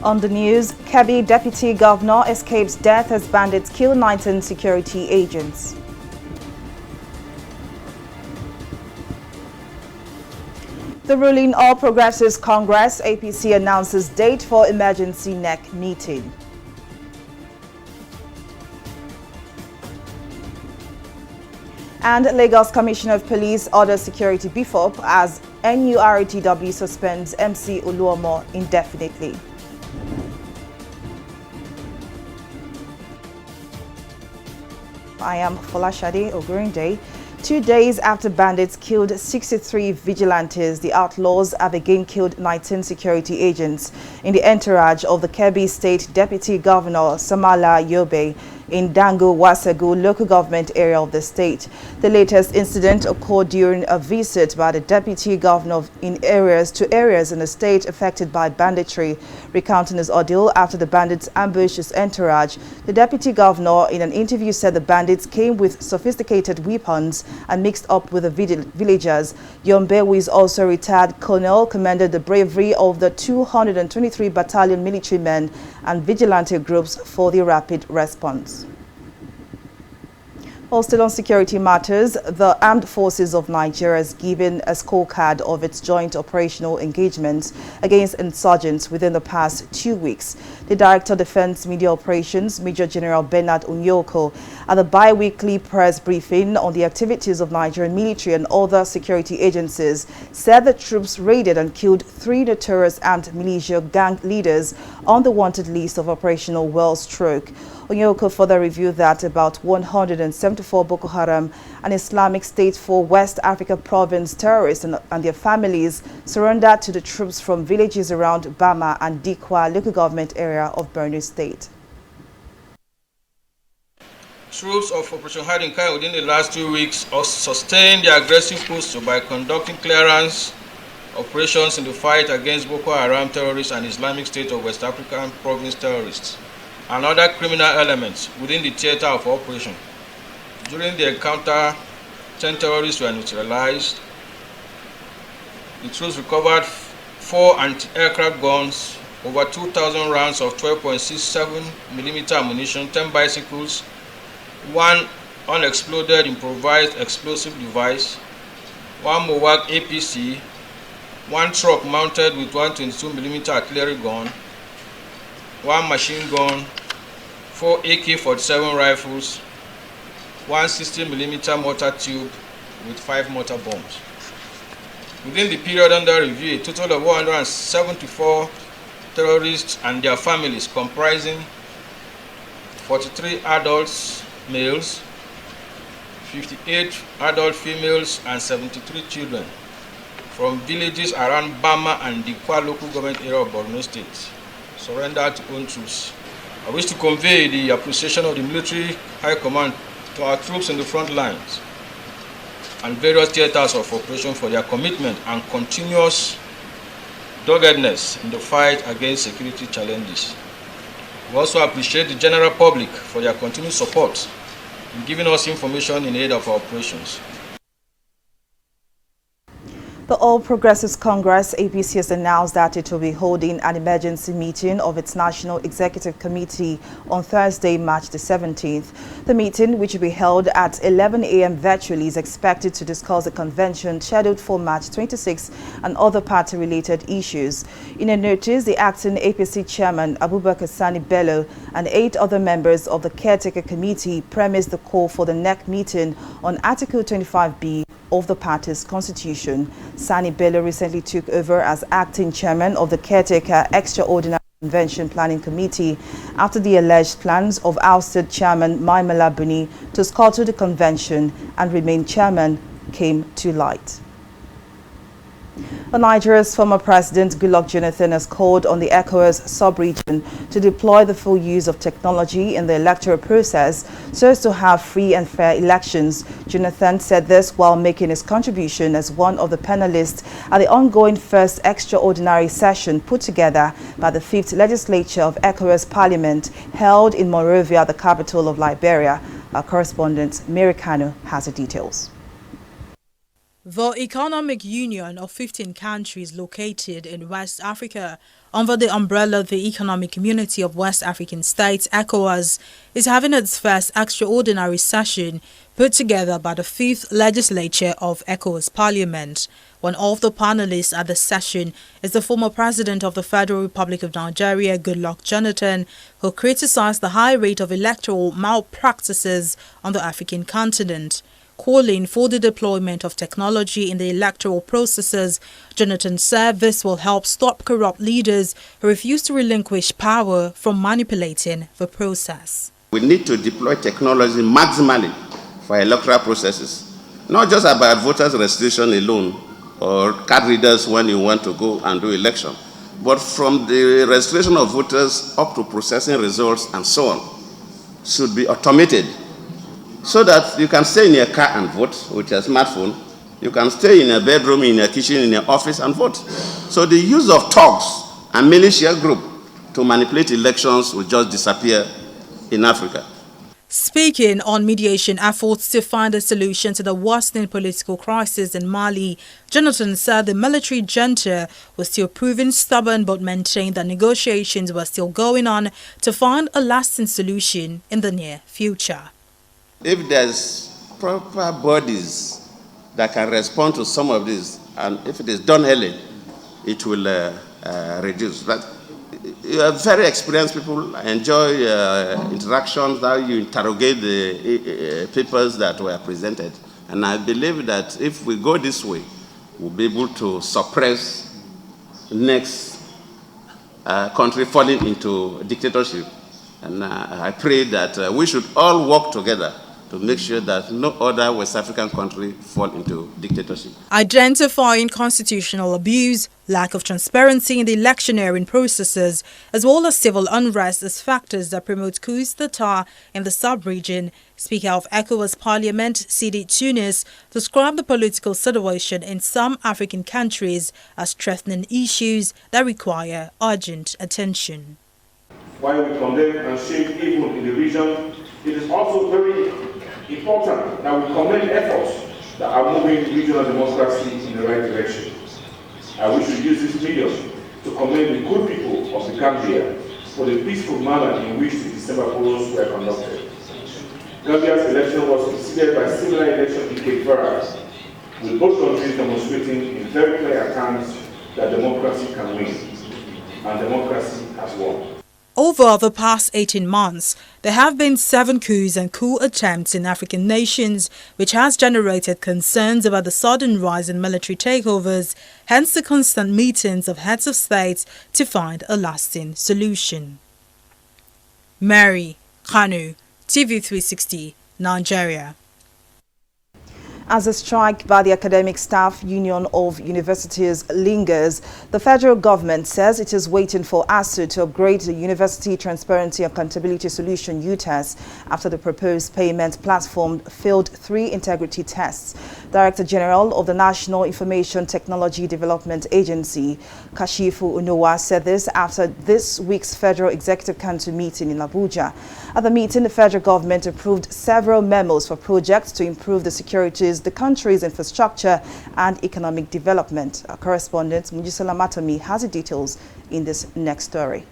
On the news, Kebbi Deputy Governor escapes death as bandits kill 19 security agents. The ruling All Progressives Congress, APC, announces date for emergency NEC meeting. And Lagos Commissioner of Police orders security beef up as NURTW suspends MC Oluomo indefinitely. I am Folashade Ogurinde. 2 days after bandits killed 63 vigilantes, the outlaws have again killed 19 security agents in the entourage of the Kebbi State Deputy Governor Samala Yobe in Dango Wasegu local government area of the state. The latest incident occurred during a visit by the Deputy Governor in areas in the state affected by banditry. Recounting his ordeal after the bandits ambushed his entourage, the Deputy Governor in an interview said the bandits came with sophisticated weapons and mixed up with the villagers. Yombe, who is also retired colonel, commended the bravery of the 223 battalion military men and vigilante groups for the rapid response. While still on security matters, the Armed Forces of Nigeria has given a scorecard of its joint operational engagements against insurgents within the past 2 weeks. The Director of Defense Media Operations, Major General Bernard Onyoko, at the bi-weekly press briefing on the activities of Nigerian military and other security agencies, said the troops raided and killed 3 notorious armed militia gang leaders on the wanted list of Operational Well Stroke. Onyoko further revealed that about 174 Boko Haram and Islamic State for West Africa province terrorists and their families surrendered to the troops from villages around Bama and Dikwa local government area of Borno State. Troops of Operation Hiding Kai within the last 2 weeks sustained their aggressive push by conducting clearance operations in the fight against Boko Haram terrorists and Islamic State of West African province terrorists and other criminal elements within the theater of operation. During the encounter, 10 terrorists were neutralized. The troops recovered 4 anti-aircraft guns, over 2,000 rounds of 12.67mm ammunition, 10 bicycles, 1 unexploded improvised explosive device, 1 Mowag APC, 1 truck mounted with 122mm artillery gun, 1 machine gun, 4 AK-47 rifles, 1 60mm mortar tube with 5 mortar bombs. Within the period under review, a total of 174 terrorists and their families comprising 43 adults males, 58 adult females and 73 children from villages around Bama and Dikwa local government area of Borno State surrendered to own troops. I wish to convey the appreciation of the military high command to our troops in the front lines and various theaters of operation for their commitment and continuous doggedness in the fight against security challenges. We also appreciate the general public for their continued support in giving us information in aid of our operations. The All Progressives Congress, APC, has announced that it will be holding an emergency meeting of its National Executive Committee on Thursday, March the 17th. The meeting, which will be held at 11 a.m. virtually, is expected to discuss the convention scheduled for March 26 and other party-related issues. In a notice, the acting APC chairman, Abubakar Sani Bello, and 8 other members of the caretaker committee premised the call for the NEC meeting on Article 25B of the party's constitution. Sani Bello recently took over as acting chairman of the caretaker extraordinary convention planning committee after the alleged plans of ousted chairman Maimala Buni to scuttle the convention and remain chairman came to light. Nigeria's former president Goodluck Jonathan has called on the ECOWAS sub-region to deploy the full use of technology in the electoral process so as to have free and fair elections. Jonathan said this while making his contribution as one of the panelists at the ongoing first extraordinary session put together by the 5th legislature of ECOWAS Parliament held in Monrovia, the capital of Liberia. Our correspondent Mary Kanu has the details. The Economic Union of 15 countries located in West Africa under the umbrella of the Economic Community of West African States, ECOWAS, is having its first extraordinary session put together by the 5th Legislature of ECOWAS Parliament. One of the panelists at the session is the former President of the Federal Republic of Nigeria, Goodluck Jonathan, who criticized the high rate of electoral malpractices on the African continent. Calling for the deployment of technology in the electoral processes, Jonathan said this will help stop corrupt leaders who refuse to relinquish power from manipulating the process. We need to deploy technology maximally for electoral processes, not just about voters registration alone or card readers when you want to go and do election, but from the registration of voters up to processing results and so on should be automated, so that you can stay in your car and vote with your smartphone. You can stay in a bedroom, in a kitchen, in your office and vote. So the use of thugs and militia group to manipulate elections will just disappear in Africa. Speaking on mediation efforts to find a solution to the worsening political crisis in Mali, Jonathan said the military junta was still proving stubborn but maintained that negotiations were still going on to find a lasting solution in the near future. If there's proper bodies that can respond to some of this, and if it is done early, it will reduce. But you are very experienced people, enjoy interactions, how you interrogate the papers that were presented. And I believe that if we go this way, we'll be able to suppress next country falling into dictatorship. And I pray that we should all work together to make sure that no other West African country fall into dictatorship. Identifying constitutional abuse, lack of transparency in the electioneering processes, as well as civil unrest as factors that promote coups d'etat in the sub-region. Speaker of ECOWAS Parliament, Sidi Tunis, described the political situation in some African countries as threatening issues that require urgent attention. While we condemn and shame evil in the region, it is also very important that we commend efforts that are moving regional democracy in the right direction. And we should use this medium to commend the good people of the Gambia for the peaceful manner in which the December polls were conducted. Gambia's election was preceded by similar election in Cape Verde, with both countries demonstrating in very clear terms that democracy can win, and democracy has won. Over the past 18 months, there have been 7 coups and coup attempts in African nations, which has generated concerns about the sudden rise in military takeovers, hence the constant meetings of heads of states to find a lasting solution. Mary Kanu, TV360, Nigeria. As a strike by the Academic Staff Union of Universities lingers, the federal government says it is waiting for ASU to upgrade the University Transparency and Accountability Solution UTAS after the proposed payment platform failed 3 integrity tests. Director General of the National Information Technology Development Agency, Kashifu Unowa, said this after this week's Federal Executive Council meeting in Abuja. At the meeting, the federal government approved several memos for projects to improve the securities, the country's infrastructure and economic development. Our correspondent Mujisola Matomi has the details in this next story.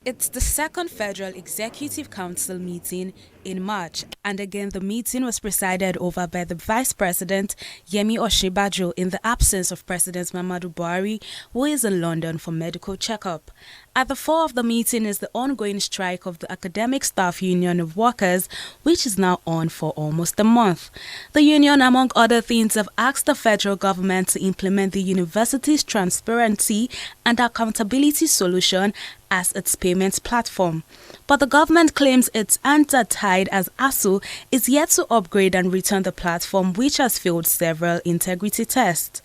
It's the second Federal Executive Council meeting in March, and again the meeting was presided over by the Vice President Yemi Osinbajo in the absence of President Muhammadu Buhari, who is in London for medical checkup. At the fore of the meeting is the ongoing strike of the Academic Staff Union of Workers, which is now on for almost a month. The union, among other things, have asked the federal government to implement the university's transparency and accountability solution as its payments platform. But the government claims its hands are tied as ASU is yet to upgrade and return the platform, which has failed several integrity tests.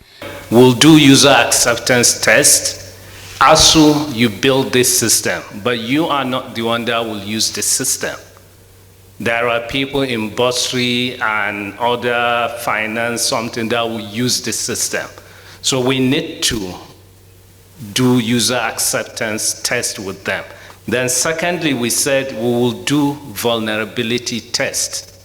We'll do user acceptance tests. ASU, you build this system, but you are not the one that will use the system. There are people in bursary and other finance, something that will use the system. So we need to do user acceptance test with them. Then secondly, we said we will do vulnerability test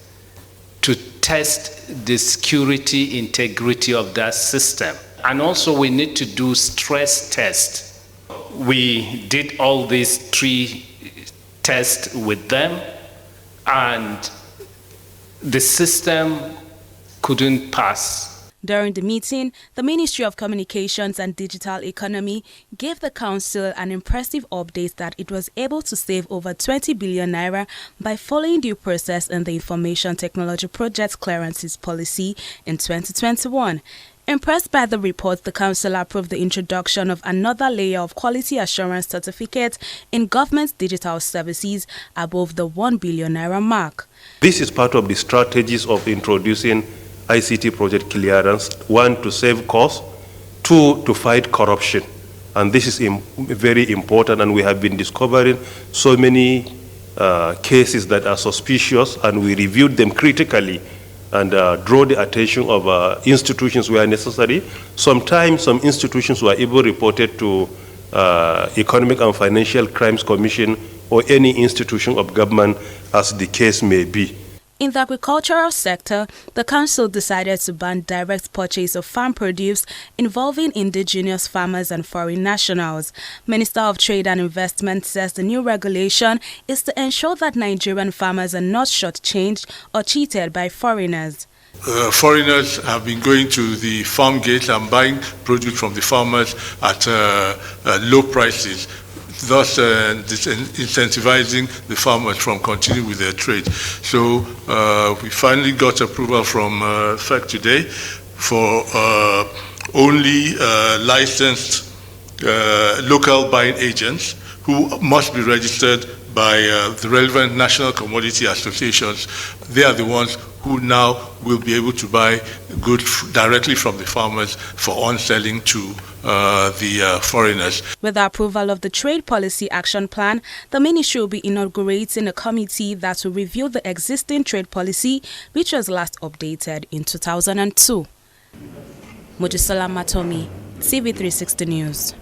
to test the security integrity of that system. And also we need to do stress tests. We did all these 3 tests with them, and the system couldn't pass. During the meeting, the Ministry of Communications and Digital Economy gave the Council an impressive update that it was able to save over 20 billion naira by following due process in the Information Technology Project Clearances Policy in 2021. Impressed by the report, the Council approved the introduction of another layer of quality assurance certificate in government digital services above the 1 billion naira mark. This is part of the strategies of introducing ICT project clearance: 1, to save costs; 2, to fight corruption. And this is very important, and we have been discovering so many cases that are suspicious, and we reviewed them critically and draw the attention of institutions where necessary. Sometimes some institutions were even reported to Economic and Financial Crimes Commission or any institution of government, as the case may be. In the agricultural sector, the Council decided to ban direct purchase of farm produce involving indigenous farmers and foreign nationals. Minister of Trade and Investment says the new regulation is to ensure that Nigerian farmers are not shortchanged or cheated by foreigners. Foreigners have been going to the farm gates and buying produce from the farmers at low prices, thus incentivizing the farmers from continuing with their trade. So we finally got approval from FEC today for only licensed local buying agents who must be registered by the relevant national commodity associations. They are the ones who now will be able to buy goods directly from the farmers for on-selling to the foreigners. With the approval of the Trade Policy Action Plan, the Ministry will be inaugurating a committee that will review the existing trade policy, which was last updated in 2002. Mojisola Matomi, TV360 News.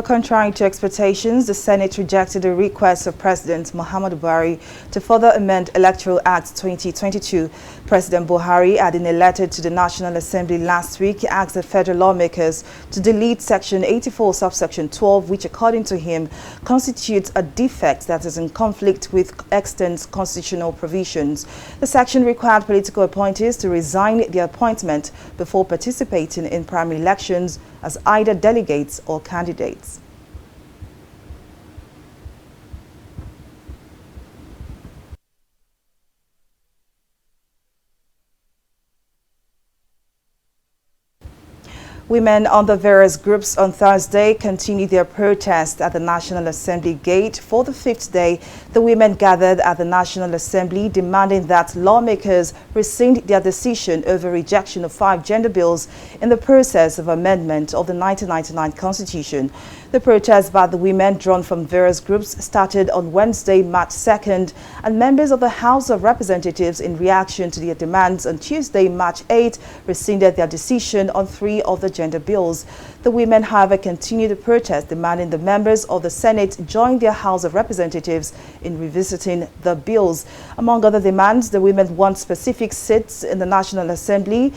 Contrary to expectations, the Senate rejected a request of President Muhammadu Buhari to further amend Electoral Act 2022. President Buhari, adding a letter to the National Assembly last week, asked the federal lawmakers to delete Section 84, subsection 12, which, according to him, constitutes a defect that is in conflict with extant constitutional provisions. The section required political appointees to resign their appointment before participating in primary elections as either delegates or candidates. Women on the various groups on Thursday continued their protest at the National Assembly gate. For the 5th day, the women gathered at the National Assembly demanding that lawmakers rescind their decision over rejection of 5 gender bills in the process of amendment of the 1999 Constitution. The protest by the women, drawn from various groups, started on Wednesday, March 2nd, and members of the House of Representatives, in reaction to their demands on Tuesday, March 8, rescinded their decision on 3 of the gender bills. The women, however, continued the protest, demanding the members of the Senate join their House of Representatives in revisiting the bills. Among other demands, the women want specific seats in the National Assembly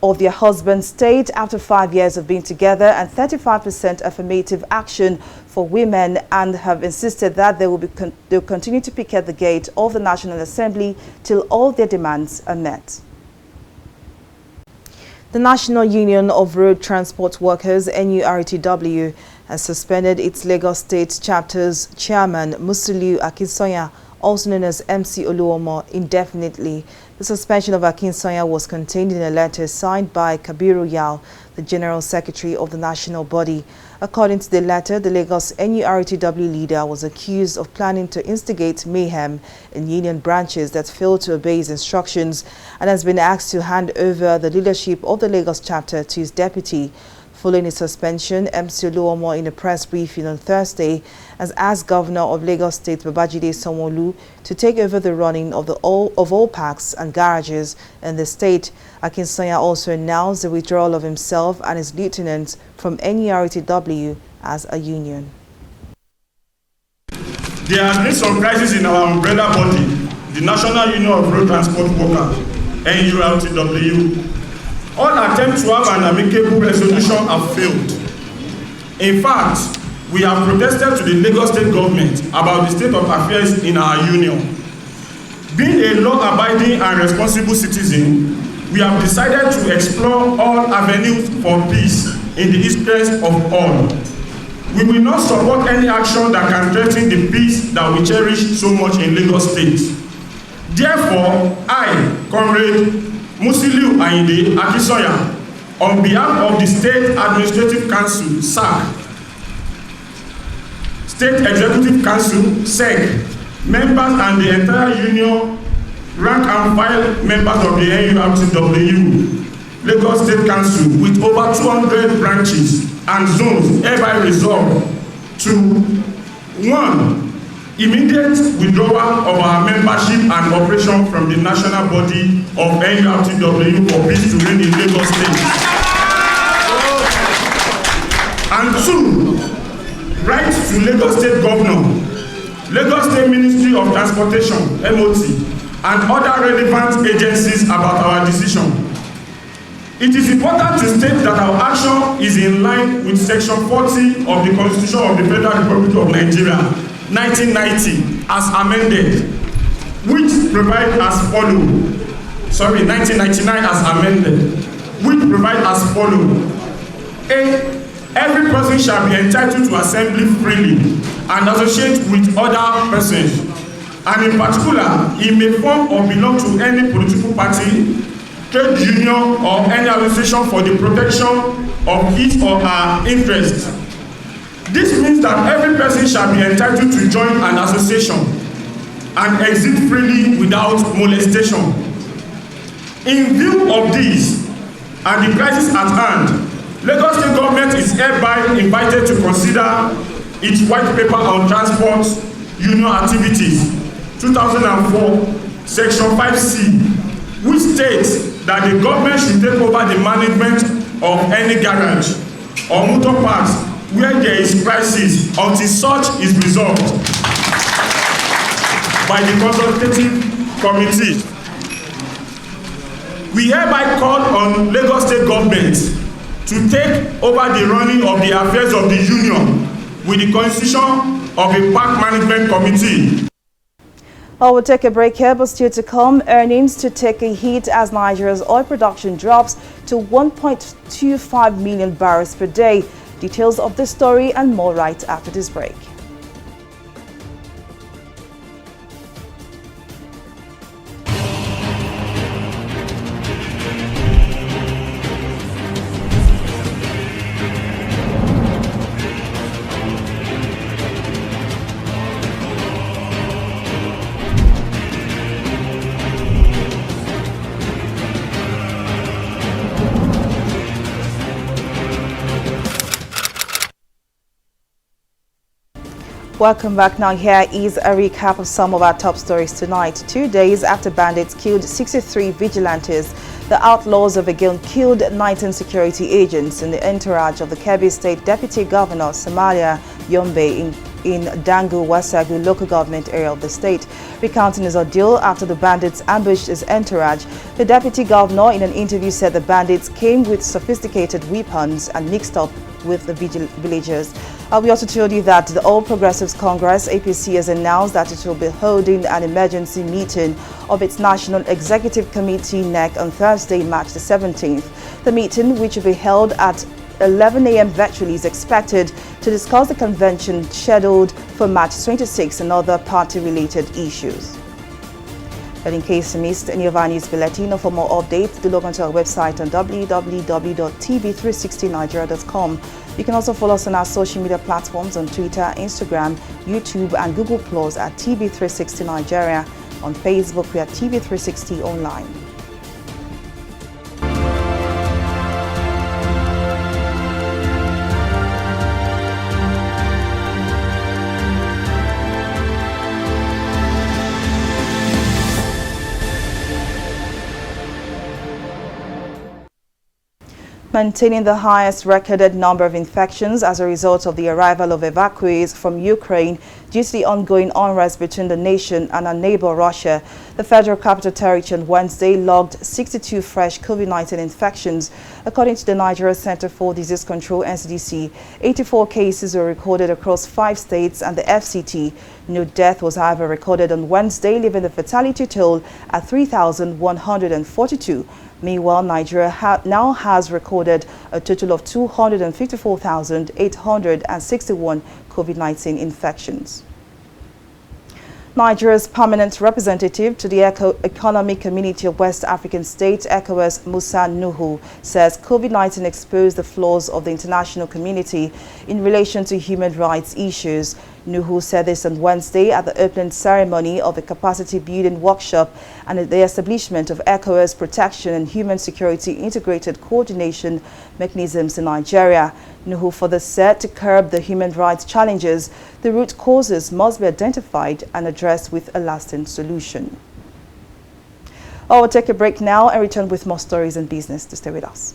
of their husband's state after 5 years of being together, and 35% affirmative action for women, and have insisted that they'll continue to picket the gate of the National Assembly till all their demands are met. The National Union of Road Transport Workers, NURTW, has suspended its Lagos State Chapter's chairman, Musiliu Akinsoya, also known as MC Oluomo, indefinitely. The suspension of Akinsoya was contained in a letter signed by Kabiru Yao, the General Secretary of the national body. According to the letter, the Lagos NURTW leader was accused of planning to instigate mayhem in union branches that failed to obey his instructions, and has been asked to hand over the leadership of the Lagos chapter to his deputy. Following his suspension, MC Oluomo, in a press briefing on Thursday, has asked Governor of Lagos State Babajide Sanwo-Olu to take over the running of all parks and garages in the state. Akinsoya also announced the withdrawal of himself and his lieutenants from NURTW as a union. There has been some crisis in our umbrella body, the National Union of Road Transport Workers, NURTW. All attempts to have an amicable resolution have failed. In fact, we have protested to the Lagos State government about the state of affairs in our union. Being a law-abiding and responsible citizen, we have decided to explore all avenues for peace in the interest of all. We will not support any action that can threaten the peace that we cherish so much in Lagos State. Therefore, I, Comrade Musiliu Ayinde Akisoya, on behalf of the State Administrative Council, SAC, State Executive Council, SEC, members and the entire union, rank and file members of the NURTW, Lagos State Council, with over 200 branches and zones, hereby resolved to 1. Immediate withdrawal of our membership and operation from the national body of NURTW for peace to reign in Lagos State. And 2. Write to Lagos State Governor, Lagos State Ministry of Transportation, MOT, and other relevant agencies about our decision. It is important to state that our action is in line with Section 40 of the Constitution of the Federal Republic of Nigeria, 1990, as amended, which provides as follows. 1999 as amended, which provides as follows. A. Every person shall be entitled to assembly freely and associate with other persons, and in particular, he may form or belong to any political party, trade union, or any association for the protection of his or her interests. This means that every person shall be entitled to join an association and exit freely without molestation. In view of this and the crisis at hand, Lagos State government is hereby invited to consider its white paper on transport union activities 2004 section 5C, which states that the government should take over the management of any garage or motor parks where there is crisis until such is resolved by the consultative committee. We hereby call on Lagos State government to take over the running of the affairs of the union with the constitution of a park management committee. We'll take a break here, but still to come, earnings to take a hit as Nigeria's oil production drops to 1.25 million barrels per day. Details of this story and more right after this break. Welcome back. Now here is a recap of some of our top stories tonight. 2 days after bandits killed 63 vigilantes, the outlaws have again killed 19 security agents in the entourage of the Kebbi State Deputy Governor Somalia Yombe in Dangu Wasagu local government area of the state. Recounting his ordeal after the bandits ambushed his entourage, the deputy governor in an interview said the bandits came with sophisticated weapons and mixed up with the villagers. We also told you that the All Progressives Congress, APC, has announced that it will be holding an emergency meeting of its National Executive Committee NEC on Thursday, March the 17th. The meeting, which will be held at 11 a.m. virtually, is expected to discuss the convention scheduled for March 26 and other party-related issues. But in case you missed any of our news bulletin or for more updates, do log onto our website on www.tv360nigeria.com. You can also follow us on our social media platforms on Twitter, Instagram, YouTube, and Google Plus at TV360 Nigeria. On Facebook, we are TV360 Online. Maintaining the highest recorded number of infections as a result of the arrival of evacuees from Ukraine Due to the ongoing unrest between the nation and our neighbor Russia, the Federal Capital Territory on Wednesday logged 62 fresh COVID-19 infections. According to the Nigeria Center for Disease Control (NCDC), 84 cases were recorded across 5 states and the FCT. No death was, however, recorded on Wednesday, leaving the fatality toll at 3,142. Meanwhile, Nigeria now has recorded a total of 254,861 COVID-19 infections. Nigeria's permanent representative to the Economic Community of West African States, ECOWAS, Musa Nuhu, says COVID-19 exposed the flaws of the international community in relation to human rights issues. Nuhu said this on Wednesday at the opening ceremony of a capacity building workshop and the establishment of ECOWAS protection and human security integrated coordination mechanisms in Nigeria. Nuhu further said to curb the human rights challenges, the root causes must be identified and addressed with a lasting solution. I will take a break now and return with more stories and business. To stay with us.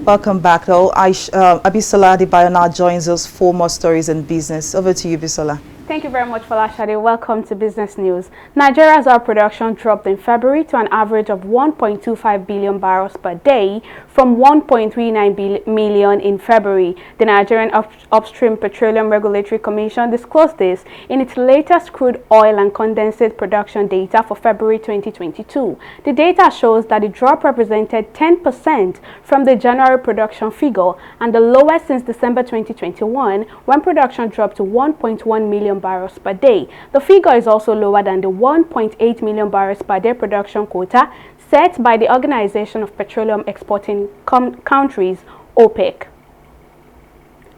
Welcome back, though. Abisola Adebayo now joins us for more stories and business. Over to you, Bisola. Thank you very much, Falashade. Welcome to Business News. Nigeria's oil production dropped in February to an average of 1.25 billion barrels per day from 1.39 million in February. The Nigerian Upstream Petroleum Regulatory Commission disclosed this in its latest crude oil and condensate production data for February 2022. The data shows that the drop represented 10% from the January production figure and the lowest since December 2021, when production dropped to 1.1 million barrels per day. The figure is also lower than the 1.8 million barrels per day production quota set by the Organization of Petroleum Exporting Countries, OPEC.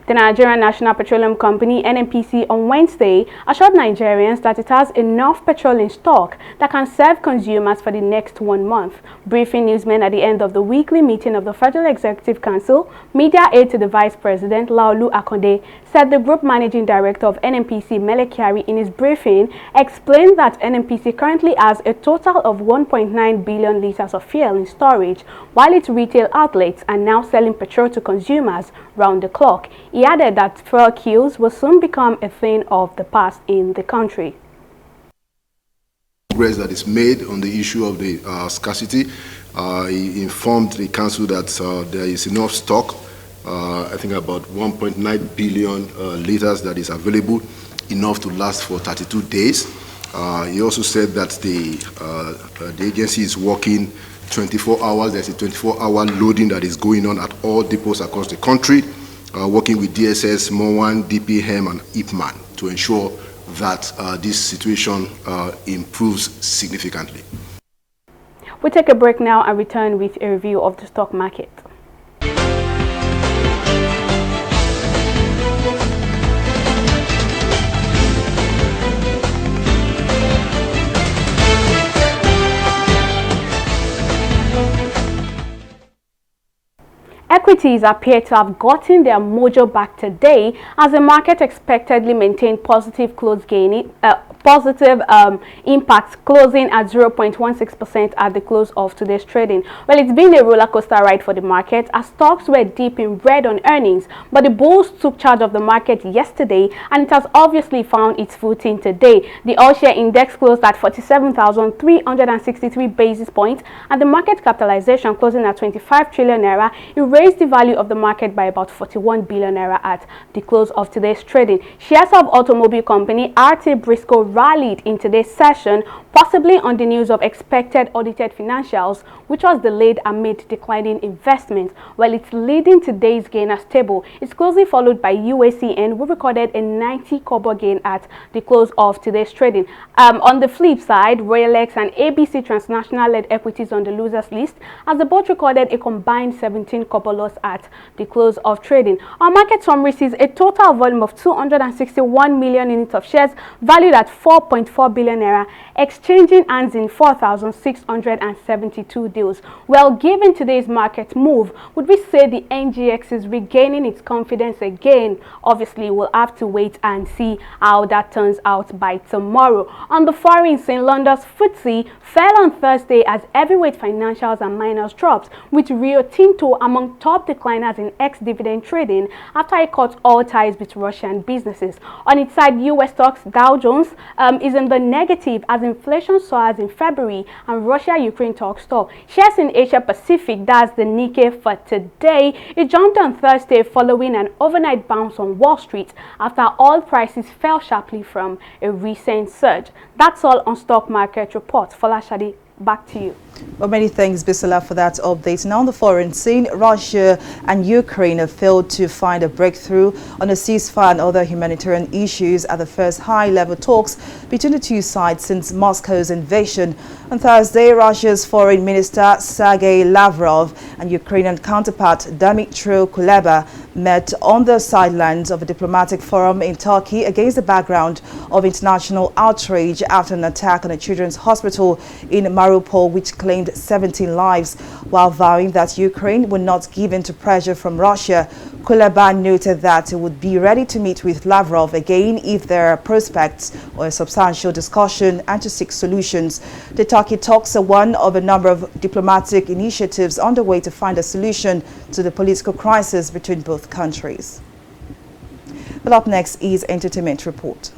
The Nigerian National Petroleum Company, NNPC, on Wednesday assured Nigerians that it has enough petrol in stock that can serve consumers for the next 1 month. Briefing newsmen at the end of the weekly meeting of the Federal Executive Council, media aide to the Vice President, Laolu Akonde, said the Group Managing Director of NNPC, Mele Kyari, in his briefing, explained that NNPC currently has a total of 1.9 billion liters of fuel in storage, while its retail outlets are now selling petrol to consumers round the clock. He added that fuel queues will soon become a thing of the past in the country. Progress that is made on the issue of the scarcity. He informed the council that there is enough stock, I think about 1.9 billion liters that is available, enough to last for 32 days. He also said that the agency is working 24 hours. There's a 24-hour loading that is going on at all depots across the country, working with DSS, MOAN, DPM, and IPMAN to ensure that this situation improves significantly. We'll take a break now and return with a review of the stock market. Equities appear to have gotten their mojo back today as the market expectedly maintained positive impact, closing at 0.16% at the close of today's trading. Well, it's been a roller coaster ride for the market as stocks were deep in red on earnings, but the bulls took charge of the market yesterday and it has obviously found its footing today. The all-share index closed at 47,363 basis points and the market capitalization closing at 25 trillion naira. It raised the value of the market by about 41 billion naira at the close of today's trading. Shares of automobile company RT Briscoe rallied in today's session, possibly on the news of expected audited financials, which was delayed amid declining investment. While it's leading today's gain as stable, it's closely followed by UACN, who recorded a 90 kobo gain at the close of today's trading. On the flip side, Royalex and ABC Transnational led equities on the losers list, as the both recorded a combined 17 kobo loss at the close of trading. Our market summary sees a total volume of 261 million units of shares valued at 4.4 billion naira, exchanging hands in 4,672 deals. Well, given today's market move, would we say the NGX is regaining its confidence again? Obviously, we'll have to wait and see how that turns out by tomorrow. On the foreign scene, London's FTSE fell on Thursday as heavyweight financials and miners dropped, with Rio Tinto among top decliners in ex-dividend trading after it cut all ties with Russian businesses. On its side, US stocks Dow Jones is in the negative as inflation soars in February and Russia-Ukraine talks stall. Shares in Asia Pacific, that's the Nikkei for today, it jumped on Thursday following an overnight bounce on Wall Street after oil prices fell sharply from a recent surge. That's all on stock market report. Folashade, back to you. Well, many thanks, Bisola, for that update. Now on the foreign scene, Russia and Ukraine have failed to find a breakthrough on a ceasefire and other humanitarian issues at the first high-level talks between the two sides since Moscow's invasion. On Thursday, Russia's Foreign Minister Sergei Lavrov and Ukrainian counterpart Dmytro Kuleba met on the sidelines of a diplomatic forum in Turkey against the background of international outrage after an attack on a children's hospital in Mariupol, which claimed 17 lives. While vowing that Ukraine would not give in to pressure from Russia, Kuleba noted that it would be ready to meet with Lavrov again if there are prospects or a substantial discussion and to seek solutions. The Turkey talks are one of a number of diplomatic initiatives underway to find a solution to the political crisis between both countries. But up next is Entertainment Report.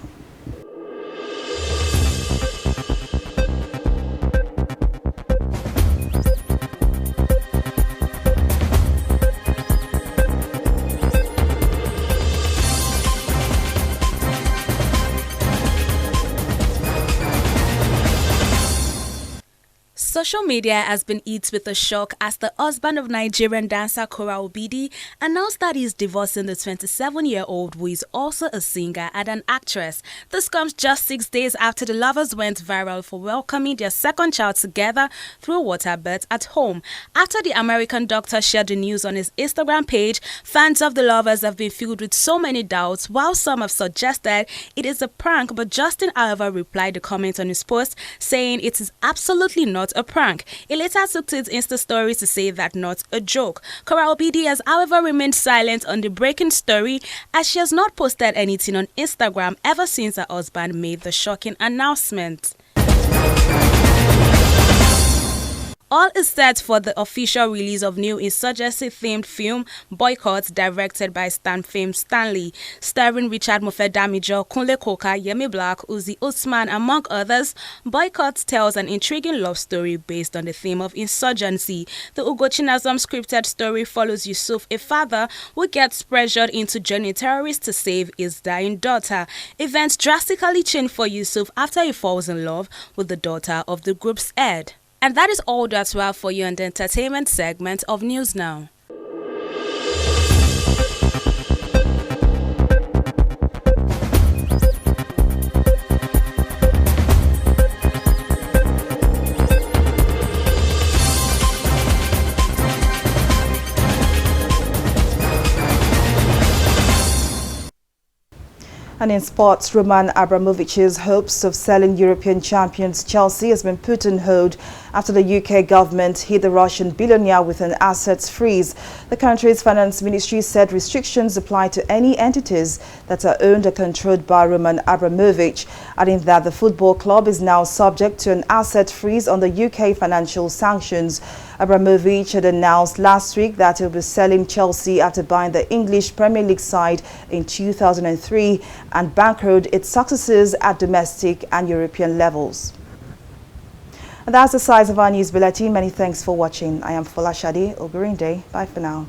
Social media has been hit with a shock as the husband of Nigerian dancer Kora Obidi announced that he is divorcing the 27-year-old who is also a singer and an actress. This comes just 6 days after the lovers went viral for welcoming their second child together through water birth at home. After the American doctor shared the news on his Instagram page, fans of the lovers have been filled with so many doubts, while some have suggested it is a prank, but Justin, however, replied the comment on his post saying it is absolutely not a prank. He later took to his Insta stories to say that not a joke. Kora Obidi has, however, remained silent on the breaking story as she has not posted anything on Instagram ever since her husband made the shocking announcement. All is set for the official release of new insurgency-themed film Boycott, directed by Fame Stanley, starring Richard Mofe-Damijo, Kunle Koka, Yemi Black, Uzi Usman, among others. Boycott tells an intriguing love story based on the theme of insurgency. The Ugochi Nazam scripted story follows Yusuf, a father who gets pressured into joining terrorists to save his dying daughter. Events drastically change for Yusuf after he falls in love with the daughter of the group's head. And that is all that's well for you in the entertainment segment of News Now. And in sports, Roman Abramovich's hopes of selling European champions Chelsea has been put on hold after the UK government hit the Russian billionaire with an assets freeze. The country's finance ministry said restrictions apply to any entities that are owned or controlled by Roman Abramovich, adding that the football club is now subject to an asset freeze on the UK financial sanctions. Abramovich had announced last week that he will be selling Chelsea after buying the English Premier League side in 2003 and bankrolled its successes at domestic and European levels. And that's the size of our news bulletin. Many thanks for watching. I am Folashade Ogurinde. Bye for now.